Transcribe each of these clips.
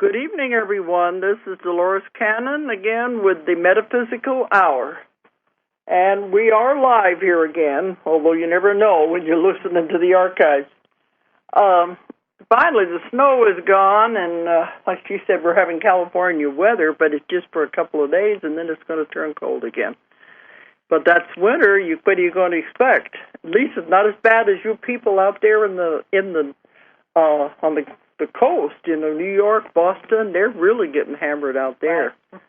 Good evening, everyone. This is Dolores Cannon again with the Metaphysical Hour. And we are live here again, although you never know when you're listening to the archives. Finally, the snow is gone, and like you said, we're having California weather, but it's just for a couple of days, and then it's going to turn cold again. But that's winter. What are you going to expect? At least it's not as bad as you people out there on the coast. You know, New York, Boston, they're really getting hammered out there. Right.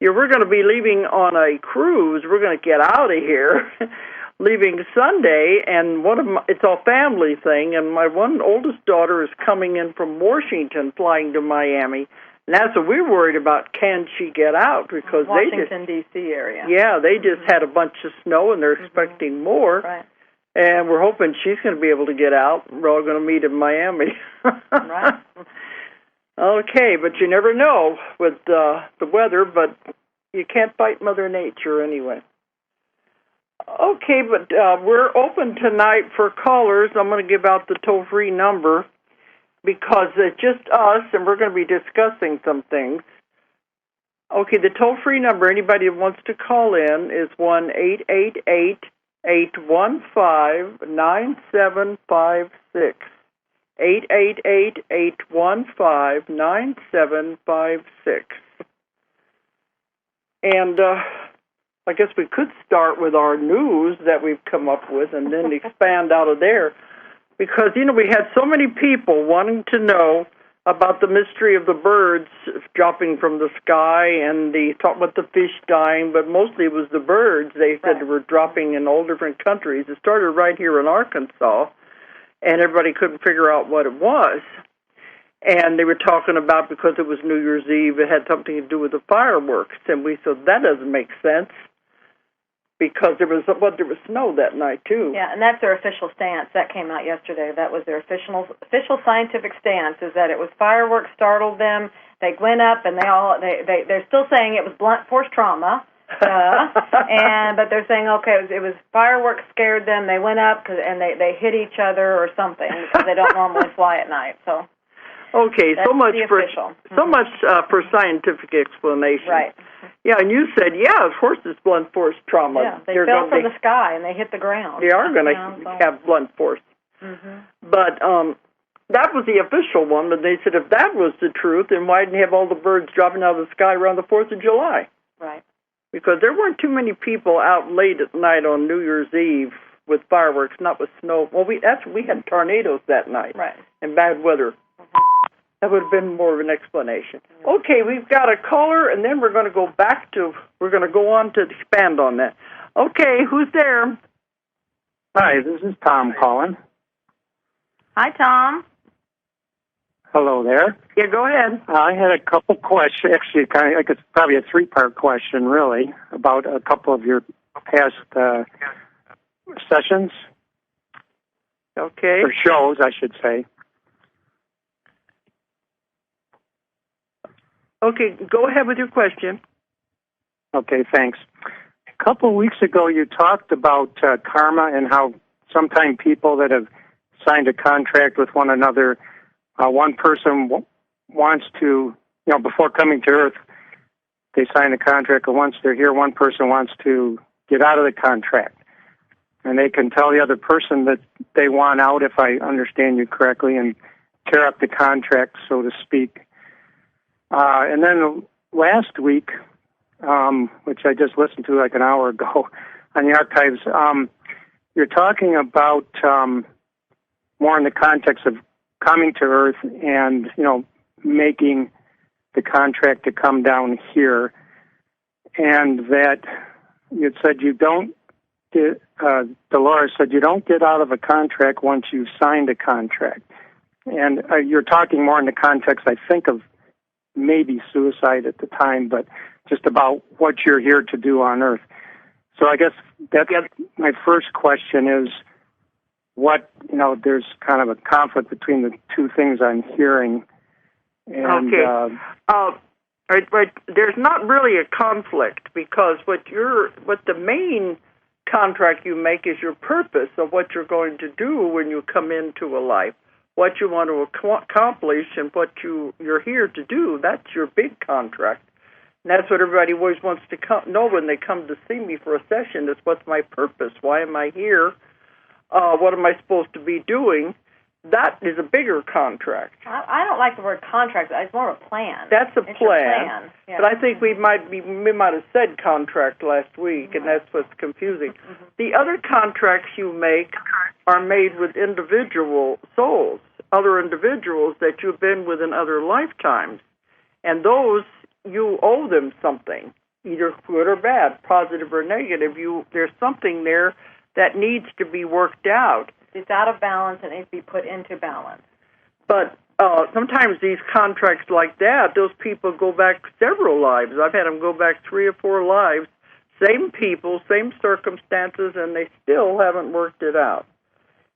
Yeah, we're going to be leaving on a cruise. We're going to get out of here, leaving Sunday, and it's a family thing, and my one oldest daughter is coming in from Washington, flying to Miami, and that's what we're worried about. Can she get out? Because Washington, D.C. area. Yeah, they just had a bunch of snow, and they're expecting more. Right. And we're hoping she's going to be able to get out. We're all going to meet in Miami. Right. Okay, but you never know with the weather, but you can't fight Mother Nature anyway. Okay, but we're open tonight for callers. I'm going to give out the toll-free number because it's just us, and we're going to be discussing some things. Okay, the toll-free number, anybody who wants to call in, is 1-888-815-9756. 888-815-9756. And I guess we could start with our news that we've come up with and then expand out of there. Because, you know, we had so many people wanting to know about the mystery of the birds dropping from the sky, and they talked about the fish dying, but mostly it was the birds. They said were dropping in all different countries. It started right here in Arkansas, and everybody couldn't figure out what it was. And they were talking about, because it was New Year's Eve, it had something to do with the fireworks. And we said, that doesn't make sense, because there was snow that night, too. Yeah, and that's their official stance. That came out yesterday. That was their official scientific stance, is that it was fireworks startled them. They went up, and they're still saying it was blunt force trauma. But they're saying, okay, it was fireworks scared them. They went up and they hit each other or something because they don't normally fly at night. So okay, that's so much for scientific explanation. Right. Yeah, and you said, yeah, of course it's blunt force trauma. Yeah, they fell from the sky and they hit the ground. They are going to have blunt force. Mm-hmm. But that was the official one. But they said if that was the truth, then why didn't you have all the birds dropping out of the sky around the 4th of July? Right. Because there weren't too many people out late at night on New Year's Eve with fireworks, not with snow. Well, we had tornadoes that night, right, and bad weather. Mm-hmm. That would have been more of an explanation. Mm-hmm. Okay, we've got a caller, and then we're going to go on to expand on that. Okay, who's there? Hi, this is Tom calling. Hi, Tom. Hello there. Yeah, go ahead. I had a couple questions. Actually, it's probably a 3-part question, really, about a couple of your past sessions. Okay. Or shows, I should say. Okay, go ahead with your question. Okay, thanks. A couple of weeks ago, you talked about karma and how sometimes people that have signed a contract with one another, one person wants to, before coming to Earth, they sign a contract, and once they're here, one person wants to get out of the contract. And they can tell the other person that they want out, if I understand you correctly, and tear up the contract, so to speak. And then last week, which I just listened to like an hour ago on the archives, you're talking about more in the context of coming to Earth and, making the contract to come down here, and that you said Dolores said you don't get out of a contract once you've signed a contract. And you're talking more in the context, I think, of maybe suicide at the time, but just about what you're here to do on Earth. So I guess that's my first question is, there's kind of a conflict between the two things I'm hearing. And, okay. Right. There's not really a conflict, because what the main contract you make is your purpose of what you're going to do when you come into a life. what you want to accomplish and what you're here to do. That's your big contract. And that's what everybody always wants to know when they come to see me for a session is what's my purpose? Why am I here? What am I supposed to be doing? That is a bigger contract. I don't like the word contract. It's more of a plan. That's a It's plan. Yeah. But I think we might have said contract last week, and that's what's confusing. Mm-hmm. The other contracts you make are made with individual souls, other individuals that you've been with in other lifetimes. And those, you owe them something, either good or bad, positive or negative. There's something there that needs to be worked out. It's out of balance and needs to be put into balance. But sometimes these contracts like that, those people go back several lives. I've had them go back 3 or 4 lives, same people, same circumstances, and they still haven't worked it out.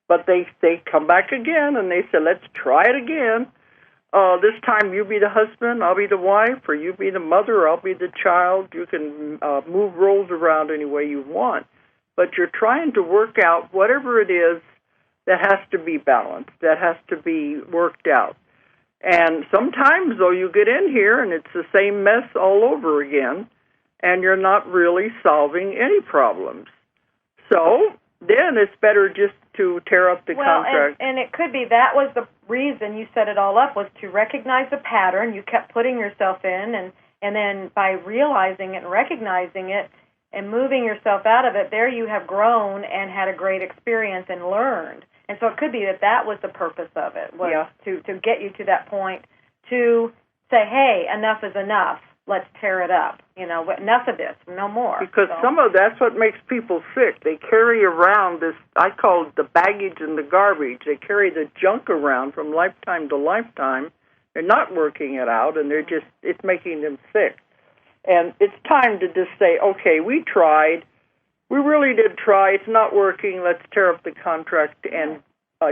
But they come back again, and they say, let's try it again. This time you be the husband, I'll be the wife, or you be the mother, I'll be the child. You can move roles around any way you want. But you're trying to work out whatever it is that has to be balanced, that has to be worked out. And sometimes, though, you get in here and it's the same mess all over again, and you're not really solving any problems. So then it's better just to tear up the contract. And it could be that was the reason you set it all up, was to recognize the pattern you kept putting yourself in, and then by realizing it and recognizing it and moving yourself out of it, there you have grown and had a great experience and learned. And so it could be that was the purpose of it, was to get you to that point, to say, hey, enough is enough. Let's tear it up. Enough of this, no more. Because that's what makes people sick. They carry around this, I call it the baggage and the garbage. They carry the junk around from lifetime to lifetime. They're not working it out, and it's making them sick. And it's time to just say, okay, we tried. We really did try. It's not working. Let's tear up the contract, and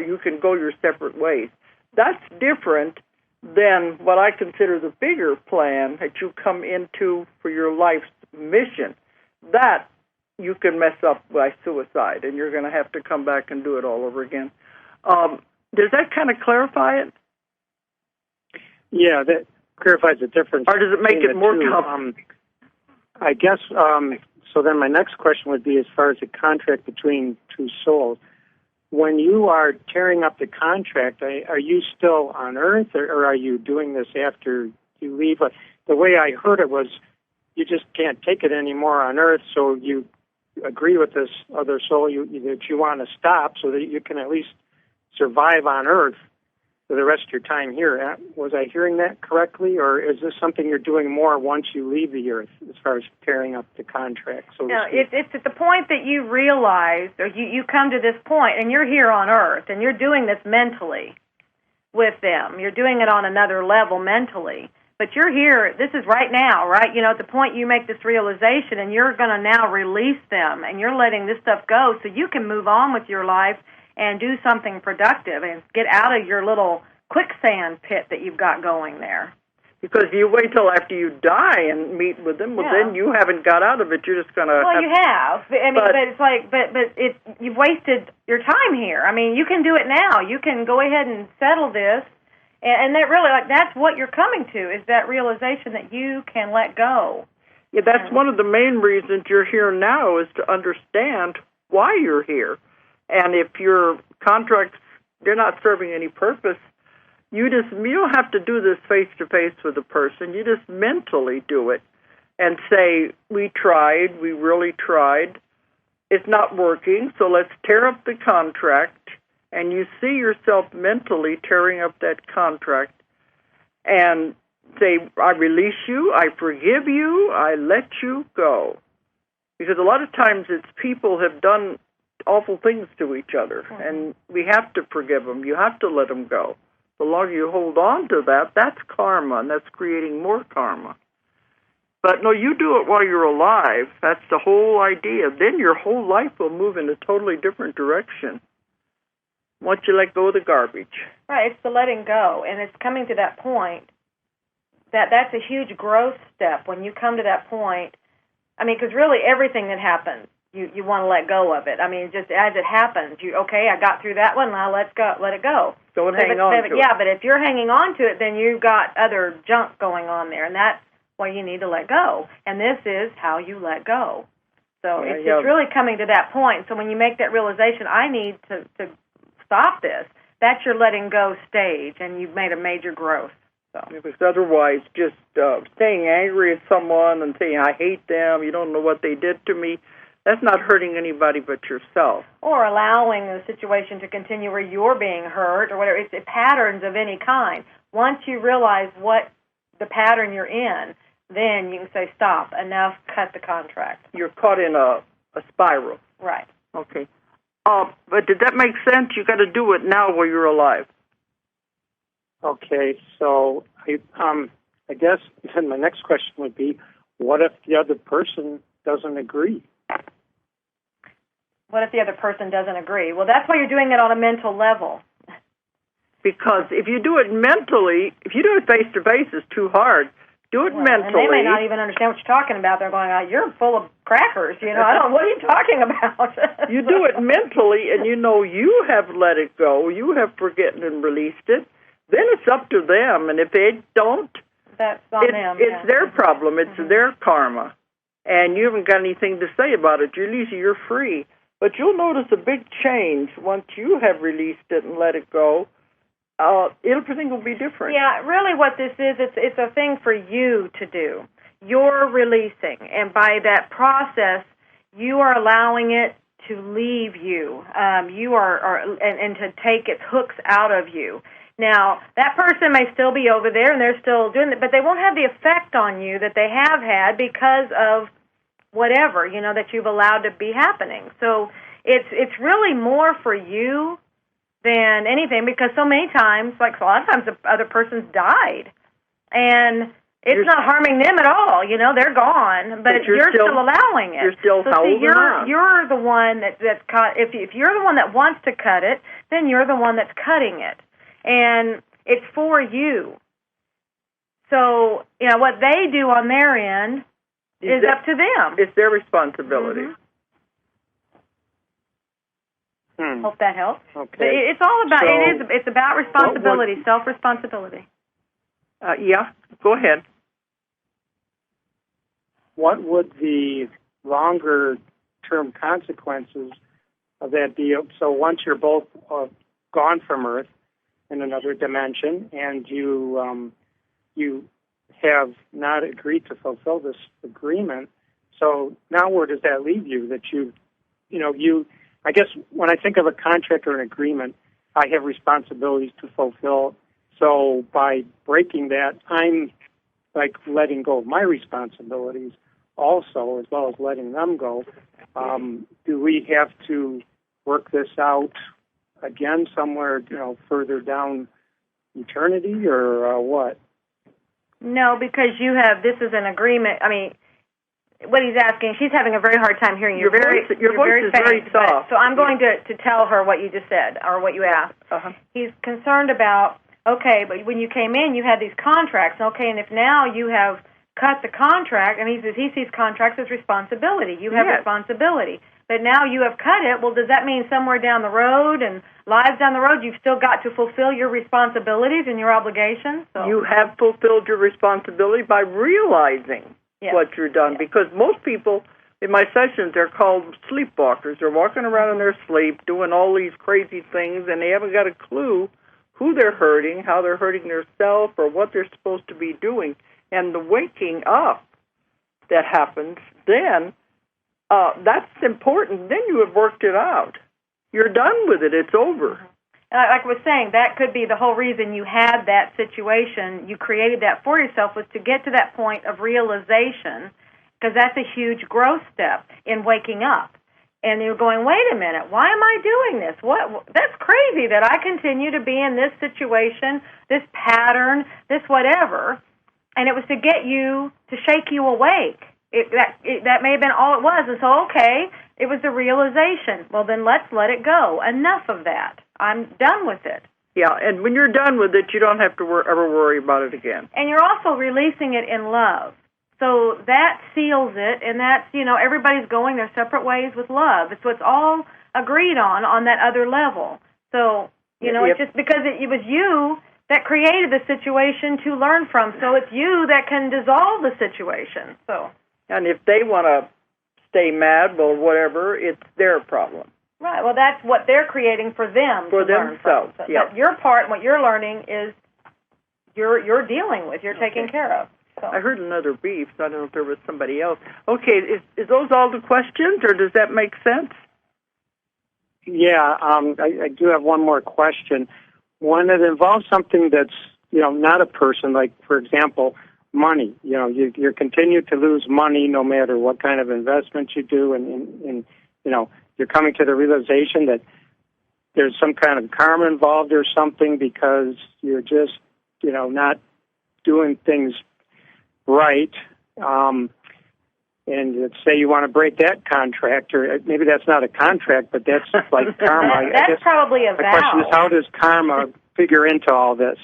you can go your separate ways. That's different than what I consider the bigger plan that you come into for your life's mission. That you can mess up by suicide, and you're going to have to come back and do it all over again. Does that kind of clarify it? Yeah, that clarifies the difference. Or does it make it more complicated? I guess, so then my next question would be as far as the contract between two souls. When you are tearing up the contract, are you still on Earth, or are you doing this after you leave? The way I heard it was you just can't take it anymore on Earth, so you agree with this other soul that you want to stop so that you can at least survive on Earth for the rest of your time here. Was I hearing that correctly, or is this something you're doing more once you leave the Earth as far as tearing up the contract? No, it's at the point that you realize, or you come to this point, and you're here on Earth, and you're doing this mentally with them. You're doing it on another level mentally. But you're here, this is right now, right? At the point you make this realization, and you're going to now release them, and you're letting this stuff go so you can move on with your life and do something productive and get out of your little quicksand pit that you've got going there. Because you wait till after you die and meet with them, then you haven't got out of it. You're just going to... Well, you have. But it's like, you've wasted your time here. You can do it now. You can go ahead and settle this. And that really, that's what you're coming to, is that realization that you can let go. Yeah, that's one of the main reasons you're here now, is to understand why you're here. And if your contracts, they're not serving any purpose, you don't have to do this face-to-face with a person. You just mentally do it and say, we tried, we really tried. It's not working, so let's tear up the contract. And you see yourself mentally tearing up that contract and say, I release you, I forgive you, I let you go. Because a lot of times it's people have done awful things to each other, and we have to forgive them. You have to let them go. The longer you hold on to that, that's karma, and that's creating more karma. But no, you do it while you're alive. That's the whole idea. Then your whole life will move in a totally different direction once you let go of the garbage. Right, it's the letting go, and it's coming to that point. That's a huge growth step when you come to that point. Because really everything that happens you want to let go of it. I mean, just as it happens, I got through that one, now let it go. Don't hang on to it. Yeah, but if you're hanging on to it, then you've got other junk going on there, and that's why you need to let go. And this is how you let go. So it's really coming to that point. So when you make that realization, I need to stop this, that's your letting go stage, and you've made a major growth. So. Because otherwise, just staying angry at someone and saying, I hate them, you don't know what they did to me, that's not hurting anybody but yourself. Or allowing the situation to continue where you're being hurt or whatever. It's patterns of any kind. Once you realize what the pattern you're in, then you can say, stop, enough, cut the contract. You're caught in a spiral. Right. Okay. But did that make sense? You got to do it now while you're alive. Okay, so I guess then my next question would be, what if the other person doesn't agree? What if the other person doesn't agree? Well, that's why you're doing it on a mental level. Because if you do it mentally, if you do it face-to-face, it's too hard. Do it mentally. And they may not even understand what you're talking about. They're going, you're full of crackers. I don't. What are you talking about? You do it mentally, and you have let it go. You have forgotten and released it. Then it's up to them. And if they don't, that's on them. It's their problem. It's their karma. And you haven't got anything to say about it. You're free. But you'll notice a big change once you have released it and let it go. Everything will be different. Yeah, really what this is, it's a thing for you to do. You're releasing, and by that process, you are allowing it to leave you. You are and to take its hooks out of you. Now, that person may still be over there, and they're still doing it, but they won't have the effect on you that they have had because of whatever, that you've allowed to be happening. So it's really more for you than anything, because so many times, like a lot of times, the other person's died, and it's not harming them at all. They're gone, but you're still allowing it. You're still holding on. You're the one that's cut. If you're the one that wants to cut it, then you're the one that's cutting it, and it's for you. So what they do on their end is up to them. It's their responsibility. Mm-hmm. Hope that helps. Okay. It's all about it's about responsibility, self-responsibility. Yeah, go ahead. What would the longer-term consequences of that be? So once you're both gone from Earth in another dimension, and you have not agreed to fulfill this agreement, so now where does that leave you? That you I guess when I think of a contract or an agreement, I have responsibilities to fulfill. So by breaking that, I'm like letting go of my responsibilities also, as well as letting them go. Do we have to work this out again somewhere, further down eternity, or what? No, because this is an agreement. I mean, what he's asking, she's having a very hard time hearing you. Your voice is very soft. So I'm going to tell her what you just said, or what you asked. Uh-huh. He's concerned about, okay, but when you came in, you had these contracts, okay, and if now you have cut the contract, and he says he sees contracts as responsibility. You have responsibility. But now you have cut it, well, does that mean somewhere down the road and lives down the road, you've still got to fulfill your responsibilities and your obligations? So. You have fulfilled your responsibility by realizing what you're done, because most people in my sessions, they're called sleepwalkers. They're walking around in their sleep doing all these crazy things, and they haven't got a clue who they're hurting, how they're hurting themselves, or what they're supposed to be doing. And the waking up that happens, then that's important. Then you have worked it out. You're done with it. It's over. Like I was saying, that could be the whole reason you had that situation. You created that for yourself, was to get to that point of realization, because that's a huge growth step in waking up. And you're going, wait a minute, why am I doing this? That's crazy that I continue to be in this situation, this pattern, this whatever. And it was to get you, to shake you awake. That may have been all it was. And so, okay, it was the realization. Well, then let's let it go. Enough of that. I'm done with it. Yeah, and when you're done with it, you don't have to ever worry about it again. And you're also releasing it in love. So that seals it, and that's, everybody's going their separate ways with love. So it's all agreed on that other level. So, it's just because it was you that created the situation to learn from. So it's you that can dissolve the situation. So. And if they want to stay mad, well, whatever, it's their problem. Right. Well, that's what they're creating for them. For to themselves. Learn from. So, yeah. But your part, what you're learning, is you're dealing with. You're taking care of. So. I heard another beep, so I don't know if there was somebody else. Okay, is those all the questions, or does that make sense? Yeah, I do have one more question. One that involves something that's, not a person, like, for example, money. You continue to lose money no matter what kind of investment you do, and you're coming to the realization that there's some kind of karma involved or something because you're just, not doing things right. And let's say you want to break that contract, or maybe that's not a contract, but that's like karma. That's probably a vow. The question is, how does karma figure into all this?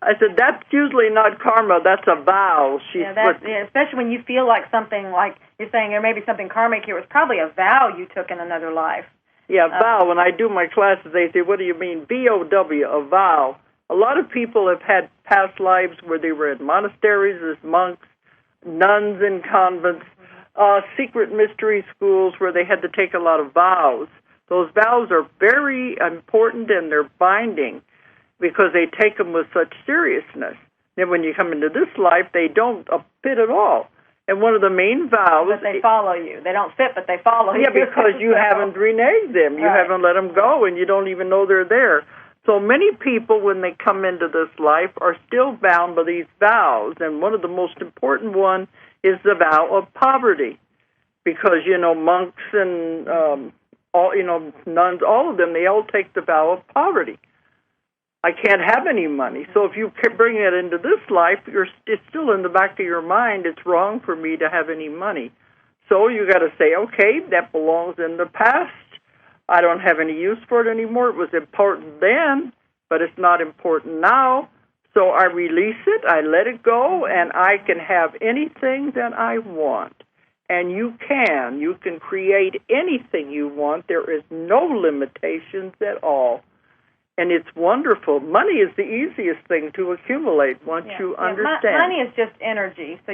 I said, that's usually not karma, that's a vow. Especially when you feel like something, like you're saying there may be something karmic here. It was probably a vow you took in another life. Yeah, vow. When I do my classes, they say, what do you mean? V-O-W, a vow. A lot of people have had past lives where they were in monasteries as monks, nuns in convents, secret mystery schools where they had to take a lot of vows. Those vows are very important and they're binding because they take them with such seriousness. Then when you come into this life, they don't fit at all. And one of the main vows... But they follow you. They don't fit, but they follow you. Yeah, because you haven't reneged them. You haven't let them go, and you don't even know they're there. So many people, when they come into this life, are still bound by these vows. And one of the most important one is the vow of poverty. Because, monks and nuns, all of them, they all take the vow of poverty. I can't have any money. So if you bring it into this life, it's still in the back of your mind, it's wrong for me to have any money. So you got to say, okay, that belongs in the past. I don't have any use for it anymore. It was important then, but it's not important now. So I release it, I let it go, and I can have anything that I want. And you can create anything you want. There is no limitations at all. And it's wonderful. Money is the easiest thing to accumulate once you understand. Money is just energy. So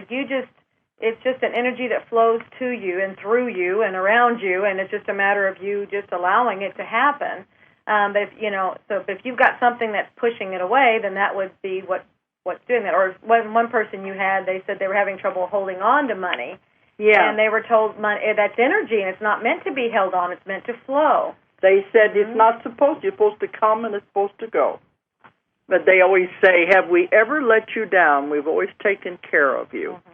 it's just an energy that flows to you and through you and around you, and it's just a matter of you just allowing it to happen. But if you've got something that's pushing it away, then that would be what's doing that. Or one person you had, they said they were having trouble holding on to money. Yeah. And they were told money that's energy, and it's not meant to be held on. It's meant to flow. They said it's not supposed to. It's supposed to come and it's supposed to go. But they always say, have we ever let you down? We've always taken care of you. Mm-hmm.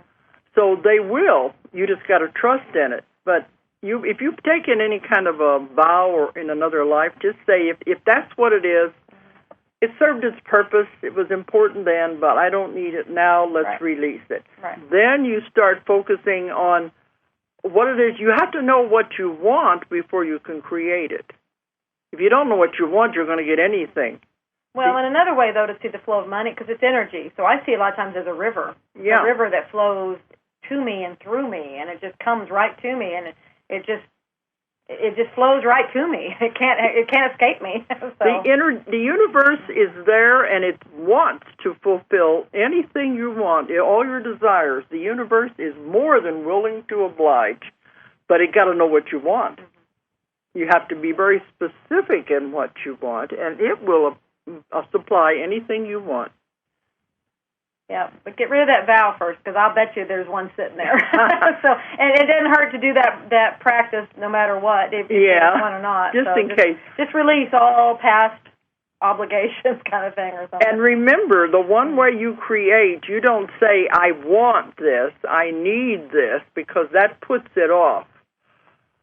So they will. You just got to trust in it. But if you've taken any kind of a vow or in another life, just say, if that's what it is, it served its purpose. It was important then, but I don't need it now. Let's release it. Right. Then you start focusing on what it is. You have to know what you want before you can create it. If you don't know what you want, you're going to get anything. Well, in another way, though, to see the flow of money, because it's energy. So I see a lot of times as a river. Yeah. A river that flows to me and through me, and it just comes right to me, and it just flows right to me. It can't escape me. So. The universe is there, and it wants to fulfill anything you want, all your desires. The universe is more than willing to oblige, but it got to know what you want. You have to be very specific in what you want, and it will supply anything you want. Yeah, but get rid of that vow first, because I'll bet you there's one sitting there. And it doesn't hurt to do that practice no matter what, if you want or not. Just in case. Just release all past obligations kind of thing or something. And remember, the one way you create, you don't say, I want this, I need this, because that puts it off.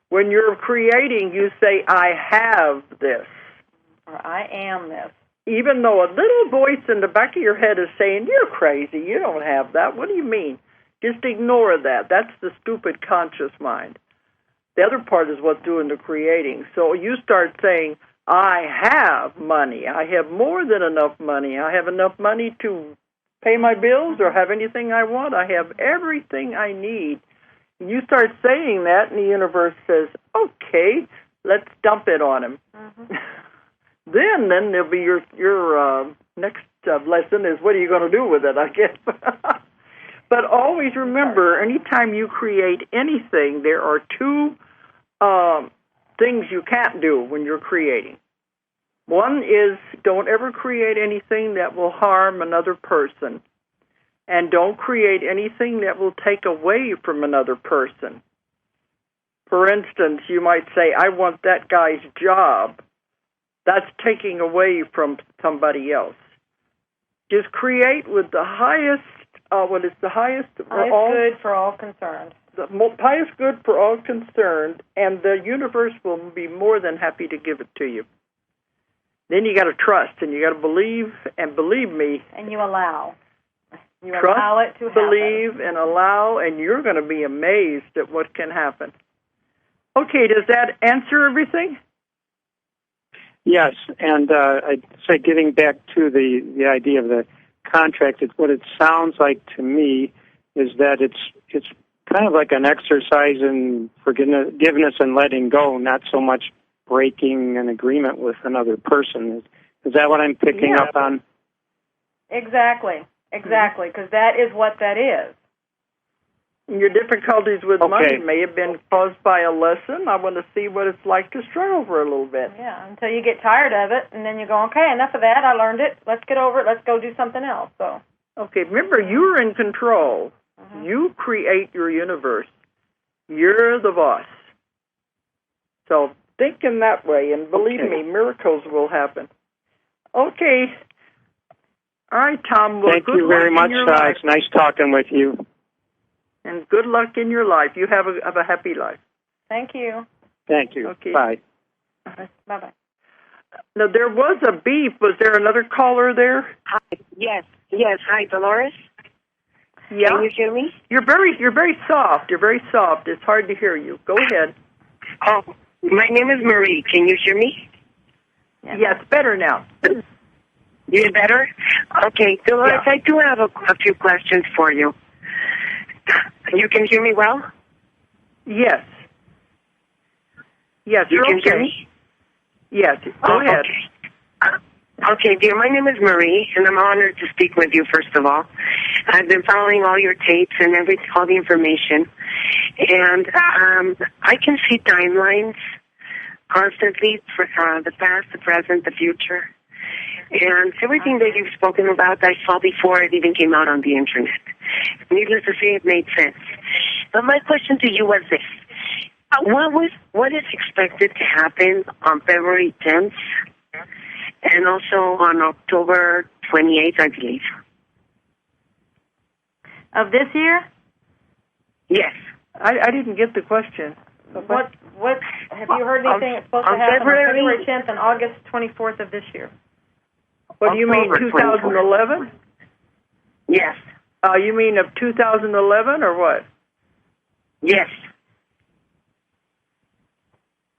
When you're creating, you say, I have this. Or I am this. Even though a little voice in the back of your head is saying, you're crazy, you don't have that. What do you mean? Just ignore that. That's the stupid conscious mind. The other part is what's doing the creating. So you start saying, I have money. I have more than enough money. I have enough money to pay my bills or have anything I want. I have everything I need. And you start saying that, and the universe says, okay, let's dump it on him. Mm-hmm. Then there'll be your next lesson is what are you going to do with it, I guess. But always remember, anytime you create anything, there are two things you can't do when you're creating. One is don't ever create anything that will harm another person. And don't create anything that will take away from another person. For instance, you might say, I want that guy's job. That's taking away from somebody else. Just create with the highest, what is the highest? Highest good for all concerned. The highest good for all concerned, and the universe will be more than happy to give it to you. Then you got to trust, and you got to believe, and believe me. And you allow. You trust, allow it to happen. Believe, and allow, and you're going to be amazed at what can happen. Okay, does that answer everything? Yes, and I'd say getting back to the idea of the contract, what it sounds like to me is that it's kind of like an exercise in forgiveness and letting go, not so much breaking an agreement with another person. Is that what I'm picking up on? Exactly, because that is what that is. Your difficulties with money may have been caused by a lesson. I want to see what it's like to struggle for a little bit. Yeah, until you get tired of it, and then you go, okay, enough of that. I learned it. Let's get over it. Let's go do something else. So. Okay, remember, you're in control. Mm-hmm. You create your universe. You're the boss. So think in that way, and believe me, miracles will happen. Okay. All right, Tom. Well, thank you very much. It's nice talking with you. And good luck in your life. You have a happy life. Thank you. Thank you. Okay. Bye. Bye-bye. Now, there was a beep. Was there another caller there? Hi. Yes. Hi, Dolores. Yeah. Can you hear me? You're very soft. You're very soft. It's hard to hear you. Go ahead. Oh, my name is Marie. Can you hear me? Yes, better now. You're better? Okay, Dolores, I do have a few questions for you. You can hear me well? Yes. Yes, you can hear me? Yes, go ahead. Okay, dear, my name is Marie, and I'm honored to speak with you, first of all. I've been following all your tapes and all the information, and I can see timelines constantly for the past, the present, the future. And everything that you've spoken about, I saw before it even came out on the Internet. Needless to say, it made sense. But my question to you was this. What is expected to happen on February 10th and also on October 28th, I believe? Of this year? Yes. I didn't get the question. What have you heard anything that's supposed to happen on February 10th and August 24th of this year? What do you mean, 2011? Yes. You mean of 2011 or what? Yes.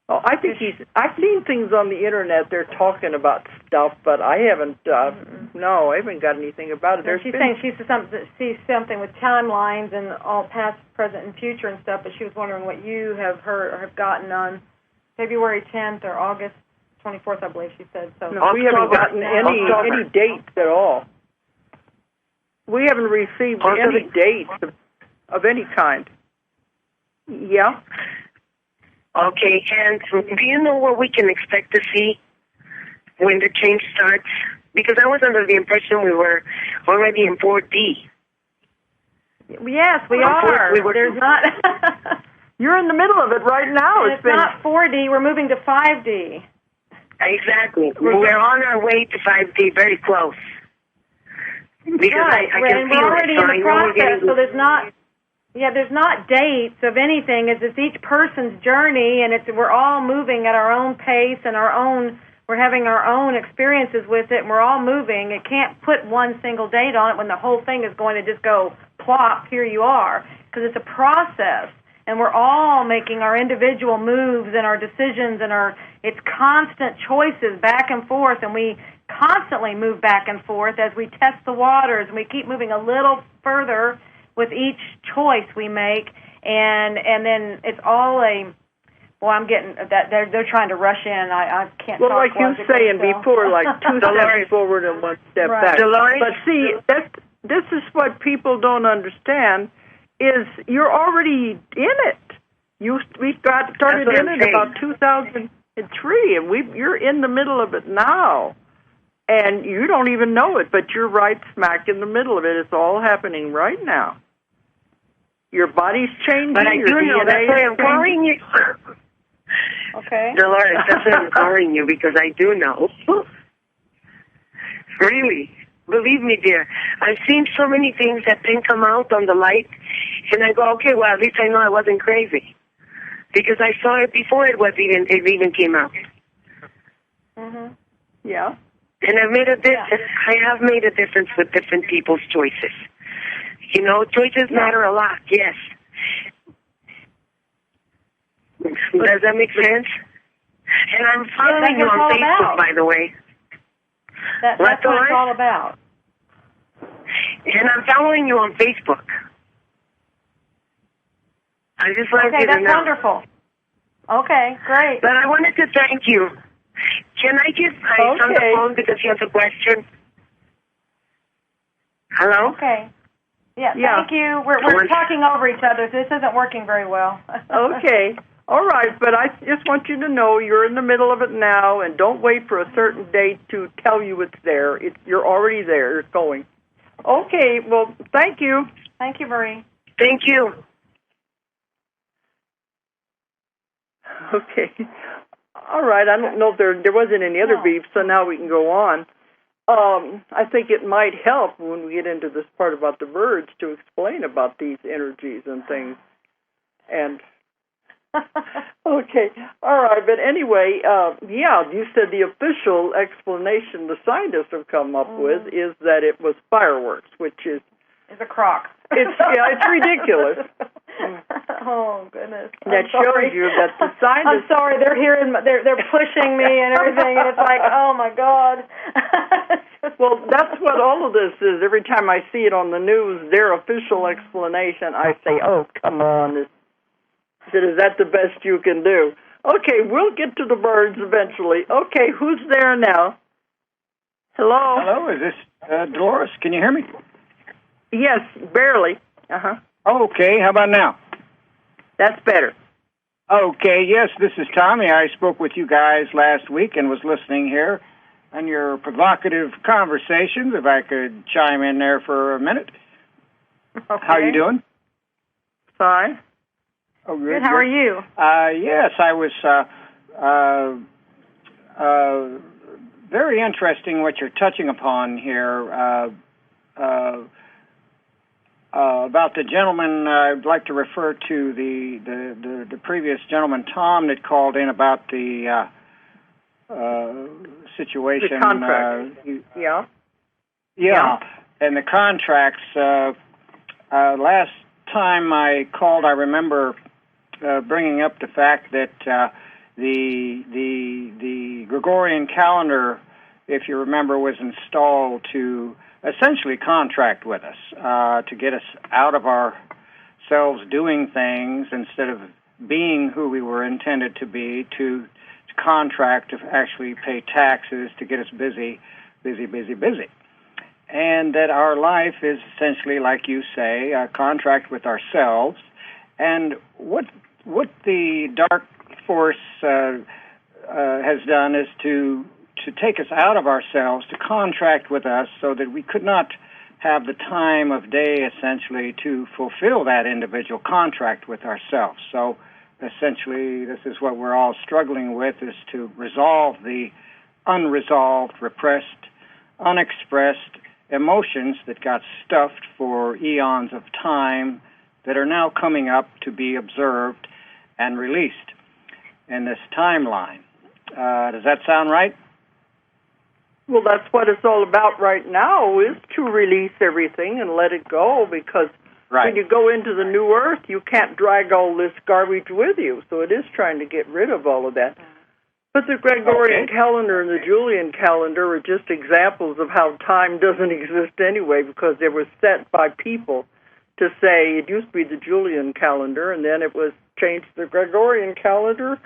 Oh, I think I've seen things on the Internet. They're talking about stuff, but I haven't. No, I haven't got anything about it. She's saying she sees something with timelines and all past, present, and future and stuff. But she was wondering what you have heard or have gotten on February 10th or August 24th, I believe she said. So no, we haven't gotten any dates at all. We haven't received any dates of any kind. Yeah. Okay, and do you know what we can expect to see when the change starts? Because I was under the impression we were already in 4D. Yes, we are. There's not. You're in the middle of it right now. It's not 4D. We're moving to 5D. Exactly. We're on our way to 5D, very close. Because I can feel we're already it, so in the process, so there's not. Yeah, there's not dates of anything. It's each person's journey, and we're all moving at our own pace and we're having our own experiences with it, and we're all moving. It can't put one single date on it when the whole thing is going to just go plop, here you are, because it's a process, and we're all making our individual moves and our decisions, and it's constant choices back and forth, and we constantly move back and forth as we test the waters, and we keep moving a little further with each choice we make, and then it's all a. Well, I'm getting that they're trying to rush in. I can't. Well, talk like you saying before, like 2 steps forward and 1 step back. Dolores? But see, this is what people don't understand: is you're already in it. We started in it about 2003, and you're in the middle of it now, and you don't even know it. But you're right smack in the middle of it. It's all happening right now. Your body's changing. But I do know. That's why I'm calling you. Okay. Dolores, that's why I'm calling you, because I do know. Really. Believe me, dear. I've seen so many things that didn't come out on the light, and I go, okay, well, at least I know I wasn't crazy. Because I saw it before it even came out. Mhm. Yeah. And I've made a difference. I have made a difference with different people's choices. You know, choices matter a lot, yes. Does that make sense? And I'm following you on Facebook, by the way. That's what it's all about. And I'm following you on Facebook. I just wanted you to know. Okay, that's wonderful. Okay, great. But I wanted to thank you. Can I give Ice on the phone because he has a question? Hello? Okay. Yeah, thank you. We're talking over each other. This isn't working very well. Okay. All right, but I just want you to know you're in the middle of it now, and don't wait for a certain date to tell you it's there. You're already there. It's going. Okay, well, thank you. Thank you, Marie. Thank you. Okay. All right, I don't know if there wasn't any other beef, so now we can go on. I think it might help when we get into this part about the birds to explain about these energies and things. And okay, all right, but anyway, you said the official explanation the scientists have come up with is that it was fireworks, which is it's a crock. It's ridiculous. Oh goodness! That shows you that the scientists. I'm sorry, they're pushing me and everything, and it's like, oh my God. Well, that's what all of this is. Every time I see it on the news, their official explanation, I say, oh, come on. Is that the best you can do? Okay, we'll get to the birds eventually. Okay, who's there now? Hello? Hello, is this Dolores? Can you hear me? Yes, barely. Uh-huh. Okay, how about now? That's better. Okay, yes, this is Tommy. I spoke with you guys last week and was listening here on your provocative conversations, if I could chime in there for a minute. Okay. How you doing? Fine. Oh, good. How are you? Yes, I was very interesting what you're touching upon here. About the gentleman, I'd like to refer to the previous gentleman, Tom, that called in about the situation. The contract. Yeah, and the contracts. Last time I called, I remember bringing up the fact that the Gregorian calendar, if you remember, was installed to essentially contract with us, to get us out of ourselves doing things instead of being who we were intended to be, to contract to actually pay taxes, to get us busy. And that our life is essentially, like you say, a contract with ourselves. And what the dark force has done is to take us out of ourselves, to contract with us so that we could not have the time of day, essentially, to fulfill that individual contract with ourselves. So, essentially, this is what we're all struggling with, is to resolve the unresolved, repressed, unexpressed emotions that got stuffed for eons of time that are now coming up to be observed and released in this timeline. Does that sound right? Well, that's what it's all about right now, is to release everything and let it go, because when you go into the new earth, you can't drag all this garbage with you. So it is trying to get rid of all of that. But the Gregorian calendar and the Julian calendar are just examples of how time doesn't exist anyway, because they were set by people to say it used to be the Julian calendar, and then it was changed to the Gregorian calendar,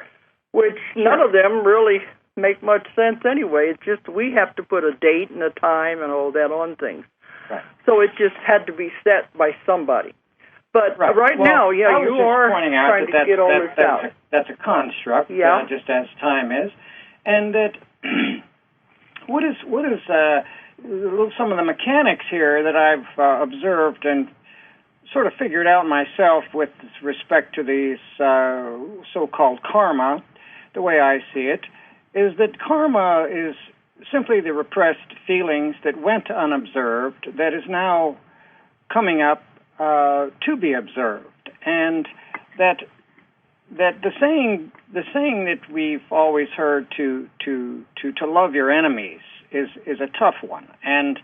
which none of them really make much sense anyway. It's just we have to put a date and a time and all that on things. Right. So it just had to be set by somebody. But right now, you are trying to get all this out. That's a construct, just as time is, and that what is some of the mechanics here that I've observed and sort of figured out myself with respect to these so-called karma. The way I see it is that karma is simply the repressed feelings that went unobserved that is now coming up to be observed, and that the saying that we've always heard to love your enemies is a tough one, and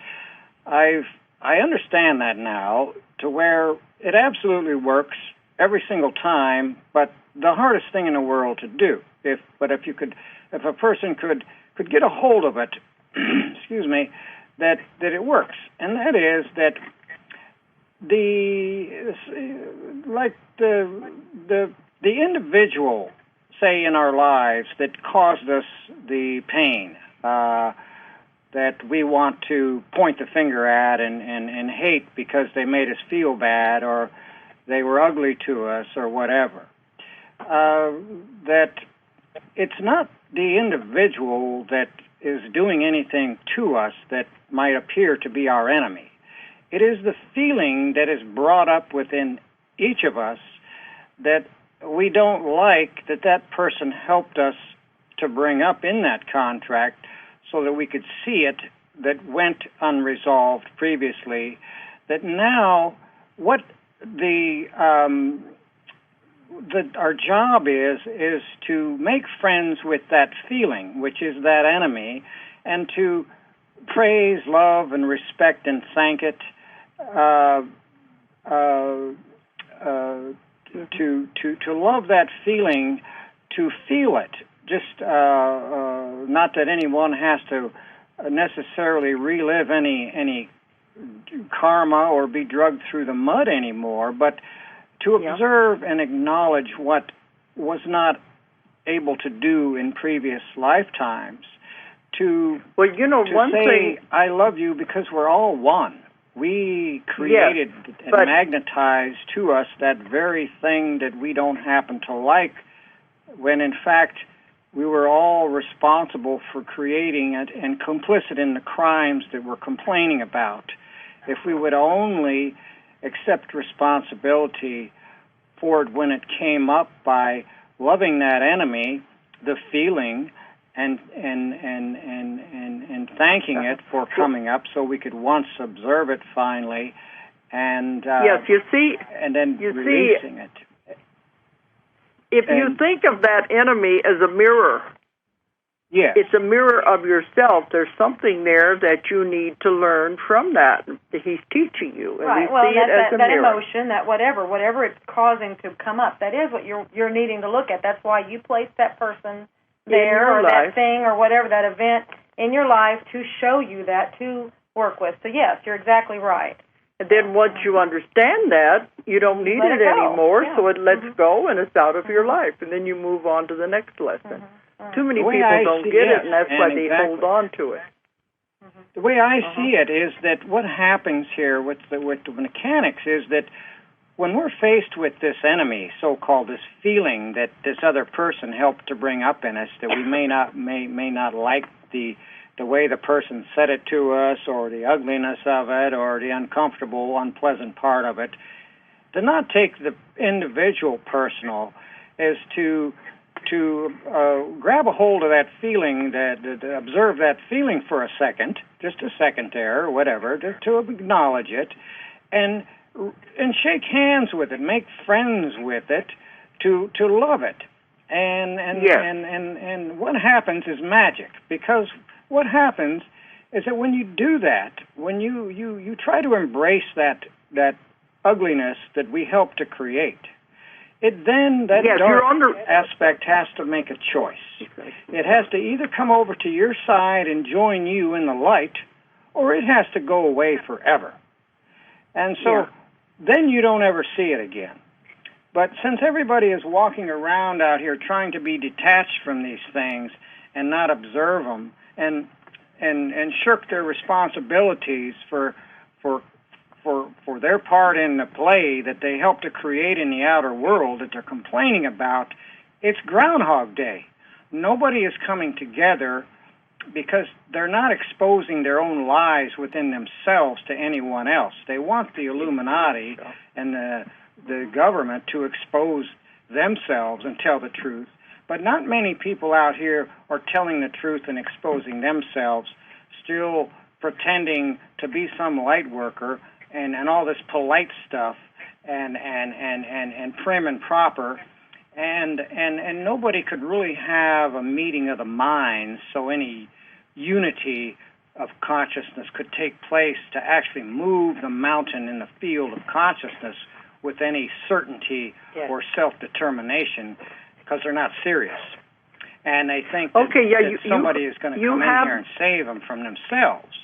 I understand that now to where it absolutely works every single time, but the hardest thing in the world to do. If a person could get a hold of it, excuse me, that it works, and that is that the individual, say, in our lives that caused us the pain that we want to point the finger at and hate because they made us feel bad or they were ugly to us or whatever, that it's not the individual that is doing anything to us that might appear to be our enemy. It is the feeling that is brought up within each of us that we don't like that person helped us to bring up in that contract so that we could see it that went unresolved previously, that now what our job is to make friends with that feeling, which is that enemy, and to praise, love, and respect and thank it, to love that feeling, to feel it. Just not that anyone has to necessarily relive any karma or be dragged through the mud anymore, but to observe and acknowledge what was not able to do in previous lifetimes. To say, I love you because we're all one. We created and magnetized to us that very thing that we don't happen to like, when in fact we were all responsible for creating it and complicit in the crimes that we're complaining about. If we would only accept responsibility for it when it came up by loving that enemy, the feeling, and thanking it for coming up, so we could once observe it finally, and and then releasing it. If you think of that enemy as a mirror, it's a mirror of yourself. There's something there that you need to learn from that. He's teaching you, and right. See it as a that mirror. Emotion, that whatever it's causing to come up, that is what you're needing to look at. That's why you place that person there, or that thing, or whatever, that event in your life, to show you that, to work with. So yes, you're exactly right. And then once you understand that, you don't need it anymore, so it lets go and it's out of your life. And then you move on to the next lesson. Too many people don't get it, and that's why they hold on to it. The way I see it is that what happens here with the mechanics is that when we're faced with this enemy, so-called this feeling that this other person helped to bring up in us, that we may not like the way the person said it to us, or the ugliness of it, or the uncomfortable, unpleasant part of it, to not take the individual personal is to grab a hold of that feeling, to observe that feeling for a second, just a second there, or whatever, to acknowledge it, and shake hands with it, make friends with it, to love it, and what happens is magic, because what happens is that when you do that, when you try to embrace that ugliness that we help to create, that yes, dark aspect has to make a choice. It has to either come over to your side and join you in the light, or it has to go away forever. And so then you don't ever see it again. But since everybody is walking around out here trying to be detached from these things and not observe them and shirk their responsibilities for their part in the play that they help to create in the outer world that they're complaining about, it's Groundhog Day. Nobody is coming together because they're not exposing their own lies within themselves to anyone else. They want the Illuminati and the government to expose themselves and tell the truth, but not many people out here are telling the truth and exposing themselves, still pretending to be some light worker and all this polite stuff and prim and proper, and nobody could really have a meeting of the minds so any unity of consciousness could take place to actually move the mountain in the field of consciousness with any certainty or self-determination, because they're not serious. And they think that somebody is going to come in here and save them from themselves.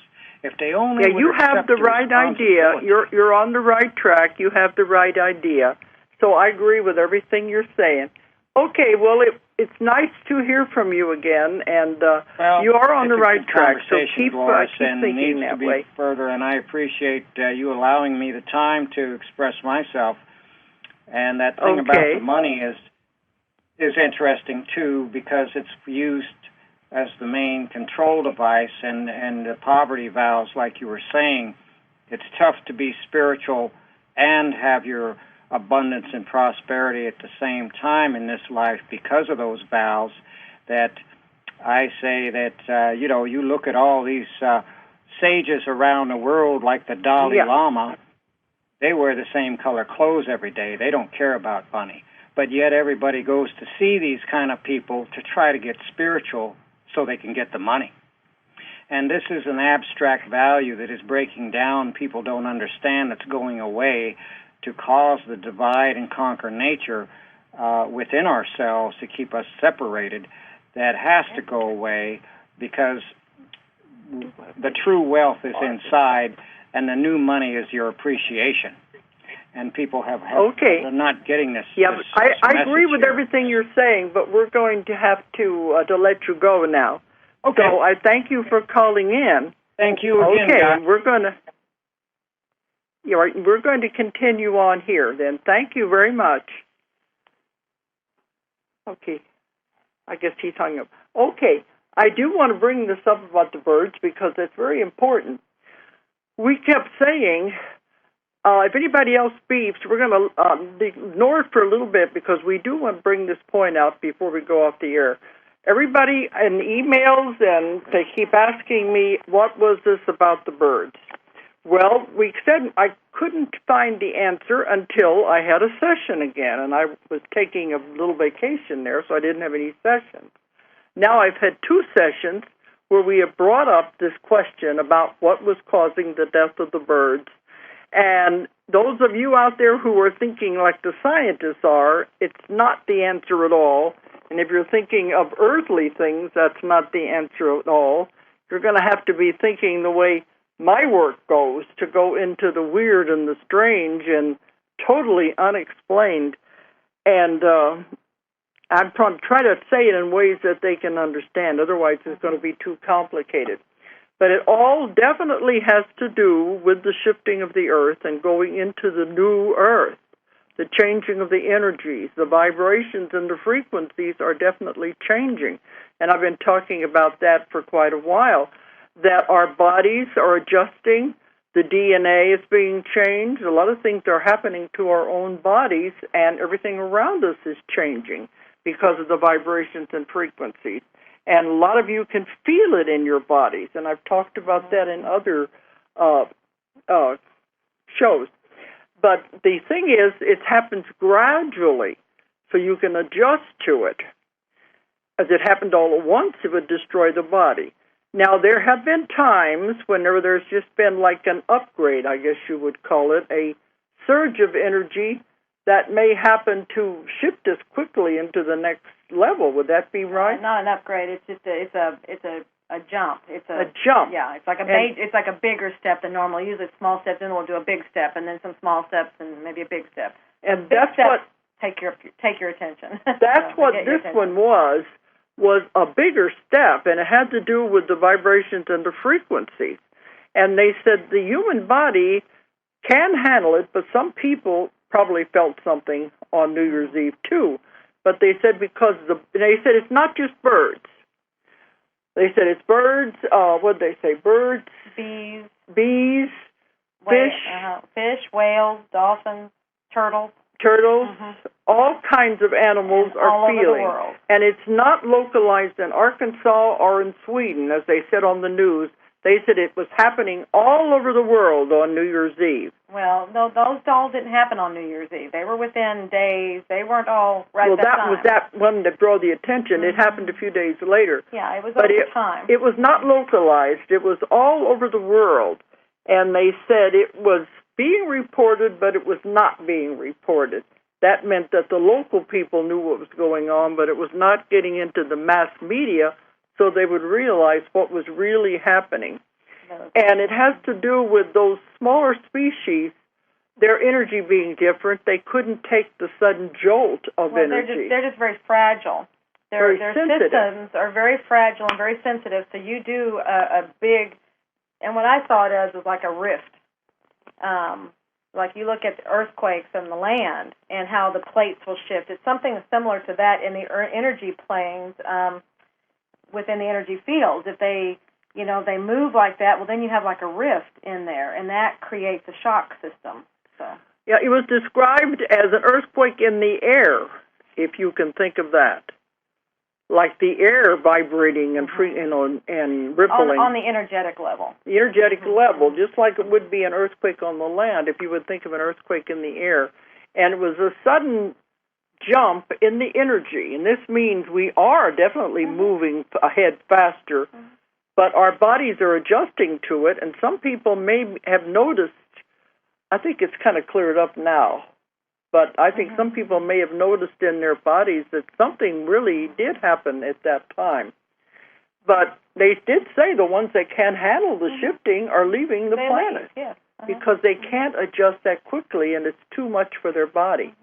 If they only you have the right idea. You're on the right track. You have the right idea. So I agree with everything you're saying. Okay, well, it's nice to hear from you again, and you are on the right track. So keep thinking that way. Further, and I appreciate you allowing me the time to express myself. And that thing about the money is interesting too, because it's used as the main control device, and the poverty vows, like you were saying. It's tough to be spiritual and have your abundance and prosperity at the same time in this life because of those vows. That I say that, you look at all these sages around the world, like the Dalai Lama, they wear the same color clothes every day. They don't care about money. But yet everybody goes to see these kind of people to try to get spiritual so they can get the money. And this is an abstract value that is breaking down. People don't understand that's going away to cause the divide and conquer nature within ourselves to keep us separated. That has to go away, because the true wealth is inside, and the new money is your appreciation. And people they're not getting this. Yeah, I agree with here. everything you're saying, but we're going to have to let you go now. Okay. So I thank you for calling in. Thank you again, Doc. We're going to continue on here then. Thank you very much. Okay. I guess he's hung up. Okay. I do want to bring this up about the birds because it's very important. We kept saying, if anybody else speaks, we're going to ignore it for a little bit because we do want to bring this point out before we go off the air. Everybody in emails, and they keep asking me, what was this about the birds? Well, we said I couldn't find the answer until I had a session again, and I was taking a little vacation there, so I didn't have any sessions. Now I've had 2 sessions where we have brought up this question about what was causing the death of the birds. And those of you out there who are thinking like the scientists are, it's not the answer at all. And if you're thinking of earthly things, that's not the answer at all. You're going to have to be thinking the way my work goes, to go into the weird and the strange and totally unexplained. And I'm trying to say it in ways that they can understand. Otherwise, it's going to be too complicated. But it all definitely has to do with the shifting of the earth and going into the new earth. The changing of the energies, the vibrations and the frequencies are definitely changing. And I've been talking about that for quite a while, that our bodies are adjusting, the DNA is being changed, a lot of things are happening to our own bodies, and everything around us is changing because of the vibrations and frequencies. And a lot of you can feel it in your bodies, and I've talked about that in other shows. But the thing is, it happens gradually, so you can adjust to it. As it happened all at once, it would destroy the body. Now, there have been times whenever there's just been like an upgrade, I guess you would call it, a surge of energy that may happen to shift us quickly into the next level. Would that be right? Not an upgrade. It's just it's a jump. It's a jump. Yeah, it's like a bigger step than normal. Usually it's small steps, then we'll do a big step, and then some small steps, and maybe a big step. And that's what take your attention. That's what this one was a bigger step, and it had to do with the vibrations and the frequencies. And they said the human body can handle it, but some people probably felt something on New Year's Eve too. But they said it's not just birds. They said it's birds. What did they say? Birds, bees, fish, whales, dolphins, turtles, all kinds of animals are all feeling. Over the world. And it's not localized in Arkansas or in Sweden, as they said on the news. They said it was happening all over the world on New Year's Eve. Well, no, those all didn't happen on New Year's Eve. They were within days. They weren't all right well, at that time. Well, that was that one that drew the attention. It happened a few days later. Yeah, it was but over time. It was not localized. It was all over the world. And they said it was being reported, but it was not being reported. That meant that the local people knew what was going on, but it was not getting into the mass media so they would realize what was really happening. And it has to do with those smaller species, their energy being different. They couldn't take the sudden jolt of energy. They're just very fragile. Their sensitive. systems are very fragile and very sensitive, so you do a big, and what I saw it as was like a rift. Like you look at earthquakes on the land and how the plates will shift. It's something similar to that in the energy planes within the energy fields. If they move like that, well, then you have like a rift in there, and that creates a shock system. So. Yeah, it was described as an earthquake in the air, if you can think of that. Like the air vibrating and and rippling. On the energetic level. The energetic level, just like it would be an earthquake on the land, if you would think of an earthquake in the air. And it was a sudden jump in the energy, and this means we are definitely moving ahead faster, but our bodies are adjusting to it, and some people may have noticed, I think it's kind of cleared up now, but I think some people may have noticed in their bodies that something really did happen at that time. But they did say the ones that can handle the shifting are leaving the planet because they can't adjust that quickly, and it's too much for their body.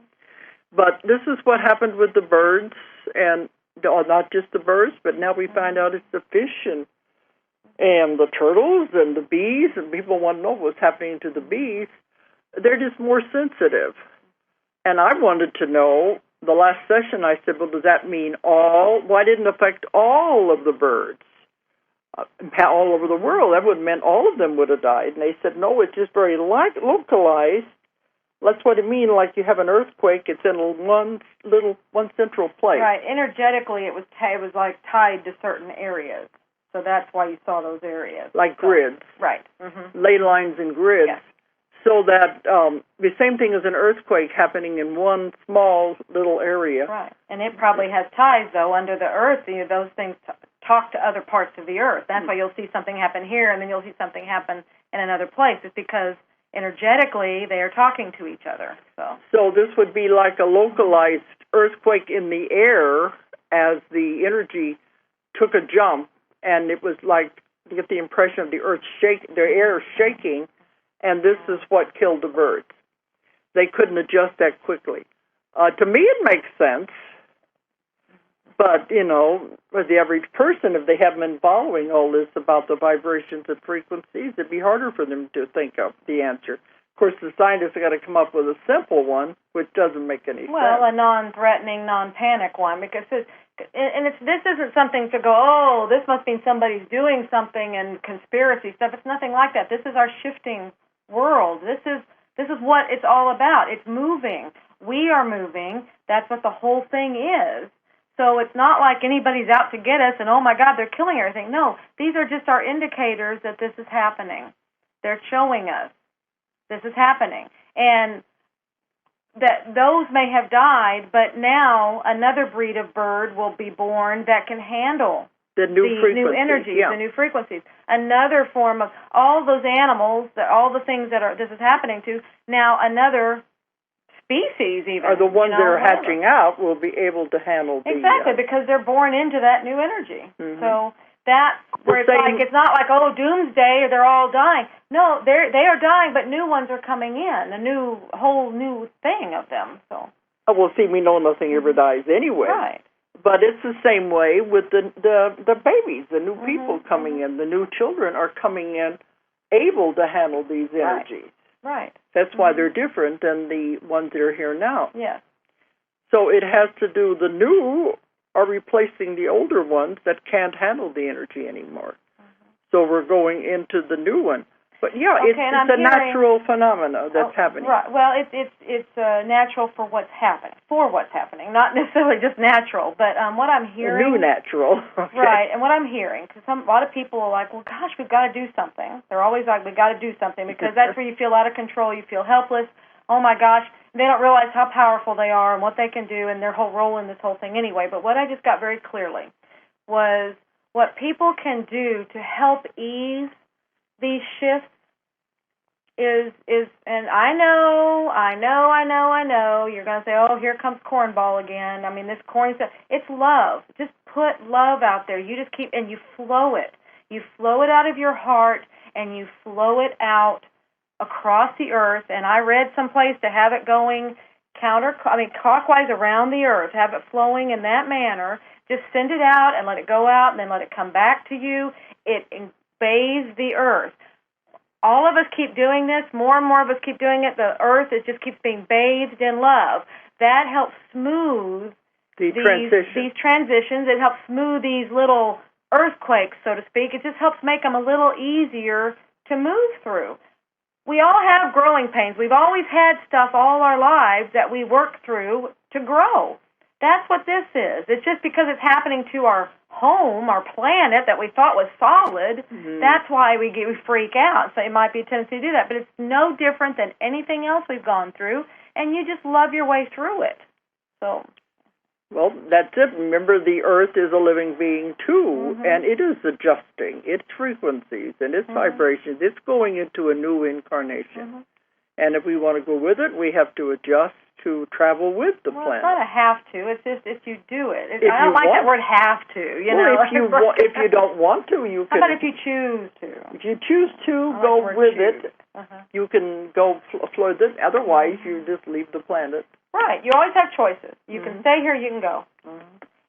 But this is what happened with the birds, and not just the birds, but now we find out it's the fish and the turtles and the bees, and people want to know what's happening to the bees. They're just more sensitive. And I wanted to know, the last session I said, well, does that mean why didn't it affect all of the birds all over the world? That would have meant all of them would have died. And they said, no, it's just very localized. That's what it means, like you have an earthquake, it's in one central place. Right, energetically it was like tied to certain areas. So that's why you saw those areas. Like grids. Right. Ley lines and grids. Yes. So that the same thing as an earthquake happening in one small little area. Right. And it probably has ties, though, under the earth. Those things talk to other parts of the earth. That's why you'll see something happen here, and then you'll see something happen in another place. It's because energetically they are talking to each other. So this would be like a localized earthquake in the air as the energy took a jump, and it was like you get the impression of the air shaking. And this is what killed the birds. They couldn't adjust that quickly. To me, it makes sense. But, for the average person, if they haven't been following all this about the vibrations and frequencies, it'd be harder for them to think of the answer. Of course, the scientists have got to come up with a simple one, which doesn't make any sense. Well, a non-threatening, non-panic one, because this isn't something to go, oh, this must mean somebody's doing something and conspiracy stuff. It's nothing like that. This is our shifting world. This is what it's all about. It's moving. We are moving. That's what the whole thing is. So it's not like anybody's out to get us and, oh, my God, they're killing everything. No, these are just our indicators that this is happening. They're showing us this is happening. And that those may have died, but now another breed of bird will be born that can handle the new energies, the new frequencies. Another form of all those animals, all the things that this is happening to, now another species even. Or the ones that are whatever. hatching out will be able to handle the... Exactly, because they're born into that new energy. Mm-hmm. So that's where it's same- like, it's not like, oh, doomsday, they're all dying. No, they are dying, but new ones are coming in, whole new thing of them. So. Oh, well, see, we know nothing ever dies anyway. Right. But it's the same way with the babies, the new people coming in. The new children are coming in able to handle these energies. Right. That's why they're different than the ones that are here now. Yes. So it has to do, the new are replacing the older ones that can't handle the energy anymore. So we're going into the new one. But yeah, Okay, it's a natural phenomena that's happening. Right. Well, it's natural for what's happening, not necessarily just natural. But what I'm hearing, new natural, okay. Right? And what I'm hearing, because a lot of people are like, well, gosh, we've got to do something. They're always like, we've got to do something, because that's where you feel out of control, you feel helpless. Oh my gosh, they don't realize how powerful they are and what they can do and their whole role in this whole thing anyway. But what I just got very clearly was what people can do to help ease these shifts is, and I know, you're going to say, oh, here comes cornball again. I mean, this corny stuff. It's love. Just put love out there. You just keep, and you flow it. You flow it out of your heart, and you flow it out across the earth. And I read someplace to have it going clockwise around the earth, have it flowing in that manner. Just send it out and let it go out, and then let it come back to you. It bathes the earth. All of us keep doing this. More and more of us keep doing it. The earth just keeps being bathed in love. That helps smooth these transitions. It helps smooth these little earthquakes, so to speak. It just helps make them a little easier to move through. We all have growing pains. We've always had stuff all our lives that we work through to grow. That's what this is. It's just because it's happening to our home, our planet that we thought was solid, that's why we freak out. So it might be a tendency to do that. But it's no different than anything else we've gone through, and you just love your way through it. So. Well, that's it. Remember, the earth is a living being, too, and it is adjusting its frequencies and its vibrations. It's going into a new incarnation. And if we want to go with it, we have to adjust to travel with the planet. It's not a have to. It's just if you do it. I don't like that word have to. If you don't want to, you can. How about if you choose to? If you choose to go with it, you can go flow with it. Otherwise, you just leave the planet. Right. You always have choices. You can stay here, you can go.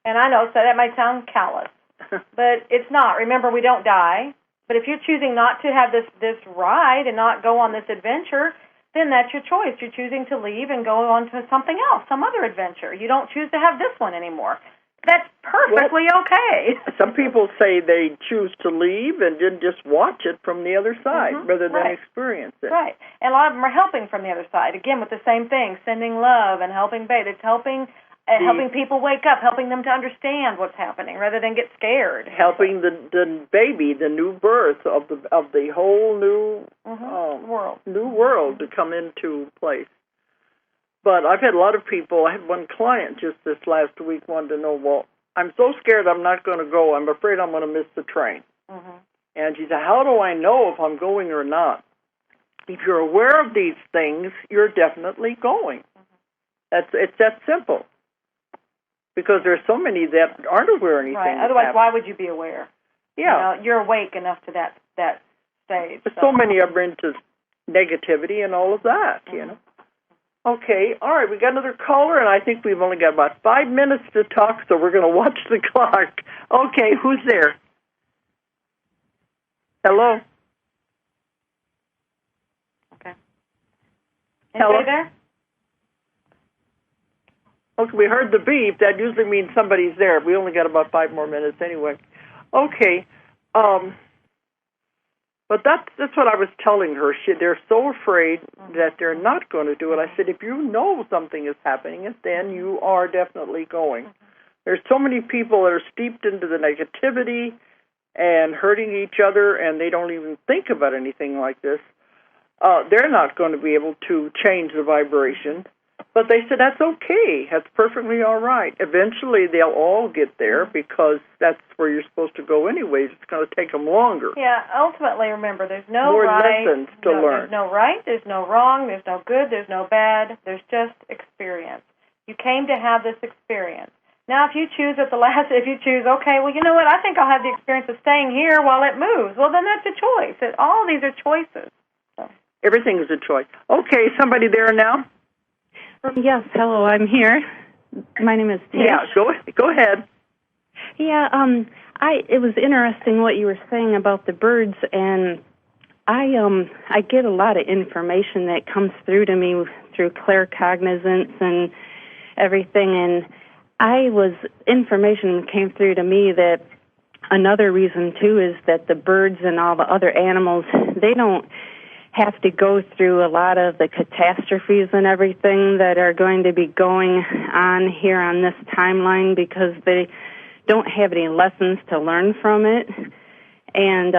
And I know, so that might sound callous, but it's not. Remember, we don't die. But if you're choosing not to have this ride and not go on this adventure, then that's your choice. You're choosing to leave and go on to something else, some other adventure. You don't choose to have this one anymore. That's perfectly okay. Some people say they choose to leave and then just watch it from the other side rather than experience it. Right. And a lot of them are helping from the other side, again, with the same thing, sending love and helping bathe. It's helping people wake up, helping them to understand what's happening rather than get scared. Helping the baby, the new birth of the whole new world to come into place. But I've had a lot of people. I had one client just this last week wanted to know, well, I'm so scared I'm not going to go. I'm afraid I'm going to miss the train. And she said, how do I know if I'm going or not? If you're aware of these things, you're definitely going. It's that simple. Because there's so many that aren't aware of anything. Right. Otherwise, why would you be aware? Yeah. You're awake enough to that stage. So many are into negativity and all of that, you know. Okay, all right, we got another caller, and I think we've only got about 5 minutes to talk, so we're going to watch the clock. Okay, who's there? Hello? Okay. Hello? Anybody there? Okay, we heard the beep. That usually means somebody's there. We only got about 5 more minutes anyway. Okay, but that's what I was telling her. They're so afraid that they're not going to do it. I said, if you know something is happening, then you are definitely going. There's so many people that are steeped into the negativity and hurting each other, and they don't even think about anything like this. They're not going to be able to change the vibration. But they said that's okay. That's perfectly all right. Eventually, they'll all get there because that's where you're supposed to go anyways. It's going to take them longer. Yeah, ultimately, remember, there's no More right. lessons to learn. There's no right, there's no wrong, there's no good, there's no bad. There's just experience. You came to have this experience. Now, if you choose at the last, okay, well, you know what, I think I'll have the experience of staying here while it moves. Well, then that's a choice. All these are choices. So. Everything is a choice. Okay, somebody there now? Yes, hello, I'm here. My name is Tish. Yeah, go ahead. Yeah, it was interesting what you were saying about the birds, and I get a lot of information that comes through to me through claircognizance and everything, and information came through to me that another reason too is that the birds and all the other animals, they don't have to go through a lot of the catastrophes and everything that are going to be going on here on this timeline because they don't have any lessons to learn from it. And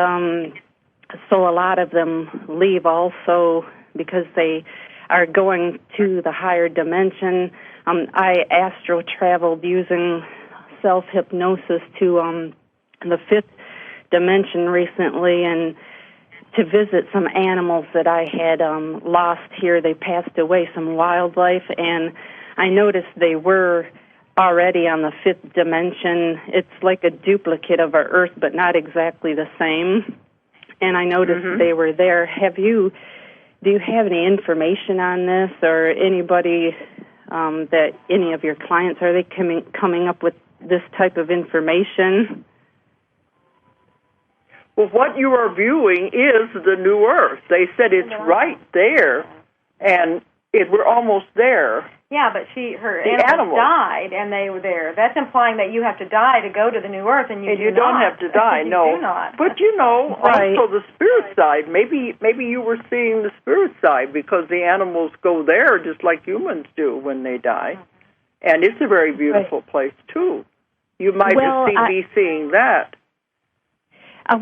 so a lot of them leave also because they are going to the higher dimension. I astral traveled using self-hypnosis to the fifth dimension recently, and to visit some animals that I had lost here. They passed away, some wildlife, and I noticed they were already on the fifth dimension. It's like a duplicate of our Earth, but not exactly the same. And I noticed they were there. Do you have any information on this, or anybody that any of your clients, are they coming up with this type of information? Well, what you are viewing is the new Earth. They said it's right there, and we're almost there. Yeah, but her animals died, and they were there. That's implying that you have to die to go to the new Earth, and you don't have to die, no. You do not. But also the spirit side. Maybe you were seeing the spirit side because the animals go there just like humans do when they die, and it's a very beautiful place too. You might be seeing that. I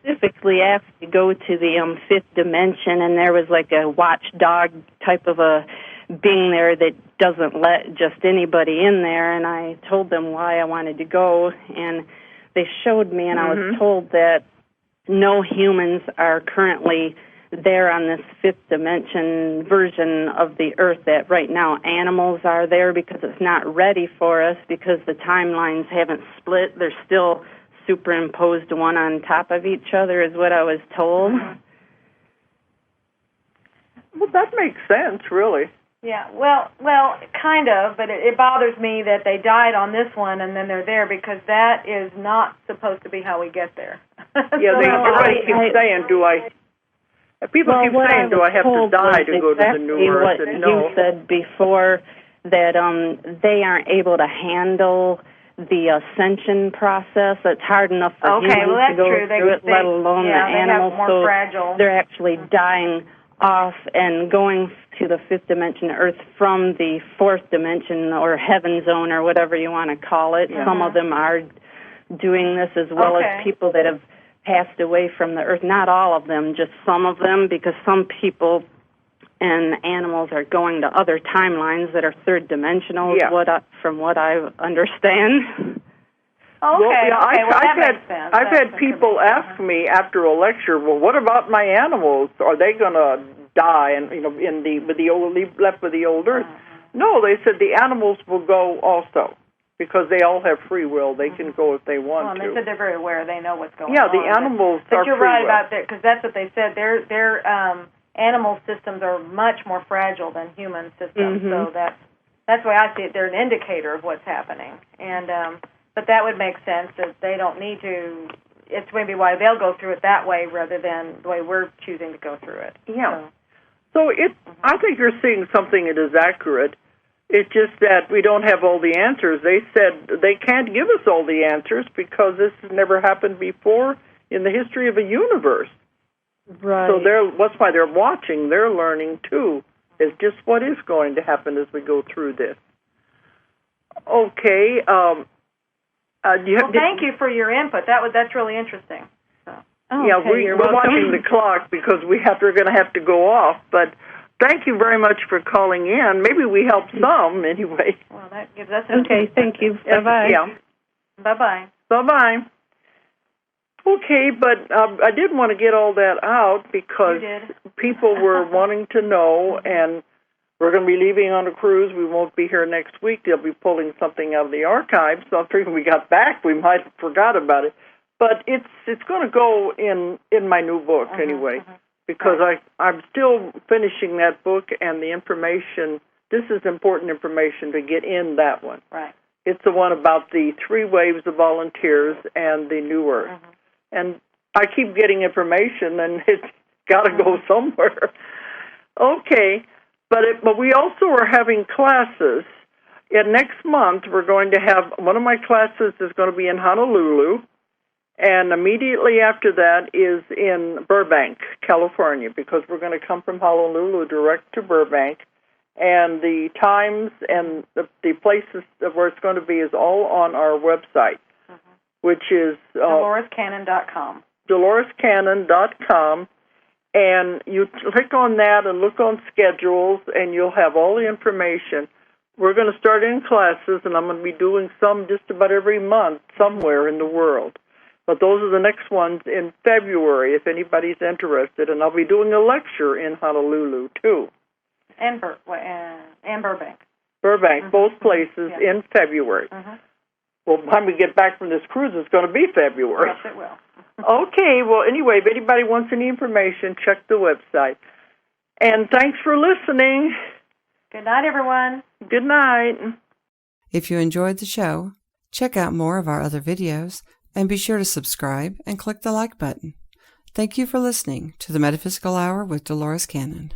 specifically asked to go to the fifth dimension, and there was like a watchdog type of a being there that doesn't let just anybody in there, and I told them why I wanted to go, and they showed me, and I was told that no humans are currently there on this fifth dimension version of the Earth, that right now animals are there because it's not ready for us because the timelines haven't split. They're still superimposed one on top of each other is what I was told. Well, that makes sense, really. Yeah, well, kind of, but it bothers me that they died on this one and then they're there because that is not supposed to be how we get there. Everybody keeps saying, do I have to die to go to the new Earth? And you said before that they aren't able to handle the ascension process. It's hard enough for humans to go through it, let alone the animals. More fragile. They're actually dying off and going to the fifth dimension Earth from the fourth dimension or heaven zone or whatever you want to call it. Some of them are doing this as well as people that have passed away from the Earth. Not all of them, just some of them, because some people and animals are going to other timelines that are third dimensional, from what I understand. I've had people ask me after a lecture, well, what about my animals? Are they going to die? And left with the old Earth? No, they said the animals will go also because they all have free will. They can go if they want to. They said they're very aware. They know what's going on. Yeah, the animals are free will. But you're right about that because that's what they said. Their animal systems are much more fragile than human systems, so that's why I see it. They're an indicator of what's happening, and but that would make sense that they don't need to. It's maybe why they'll go through it that way rather than the way we're choosing to go through it. Yeah. So I think you're seeing something that is accurate. It's just that we don't have all the answers. They said they can't give us all the answers because this has never happened before in the history of the universe. Right. So that's why they're watching. They're learning, too. It's just what is going to happen as we go through this. Okay. Thank you for your input. That's really interesting. So. We're watching the clock because we're going to have to go off. But thank you very much for calling in. Maybe we helped some anyway. Well, that gives us Okay, thank you. Bye-bye. Yeah. Bye-bye. Bye-bye. Okay, but I did want to get all that out because people were wanting to know, and we're going to be leaving on a cruise. We won't be here next week. They'll be pulling something out of the archives. So I figured when we got back, we might have forgot about it. But it's going to go in my new book anyway, because I'm still finishing that book, and the information, this is important information to get in that one. Right. It's the one about the 3 waves of volunteers and the New Earth. And I keep getting information, and it's got to go somewhere. Okay, but we also are having classes. And next month, we're going to have, one of my classes is going to be in Honolulu, and immediately after that is in Burbank, California, because we're going to come from Honolulu direct to Burbank. And the times and the places where it's going to be is all on our website, which is DoloresCannon.com. DoloresCannon.com. And you click on that and look on schedules, and you'll have all the information. We're going to start in classes, and I'm going to be doing some just about every month somewhere in the world. But those are the next ones in February, if anybody's interested. And I'll be doing a lecture in Honolulu, too. And Burbank. Burbank, both places in February. Well, by the time we get back from this cruise, it's going to be February. Yes, it will. Okay, well, anyway, if anybody wants any information, check the website. And thanks for listening. Good night, everyone. Good night. If you enjoyed the show, check out more of our other videos and be sure to subscribe and click the like button. Thank you for listening to the Metaphysical Hour with Dolores Cannon.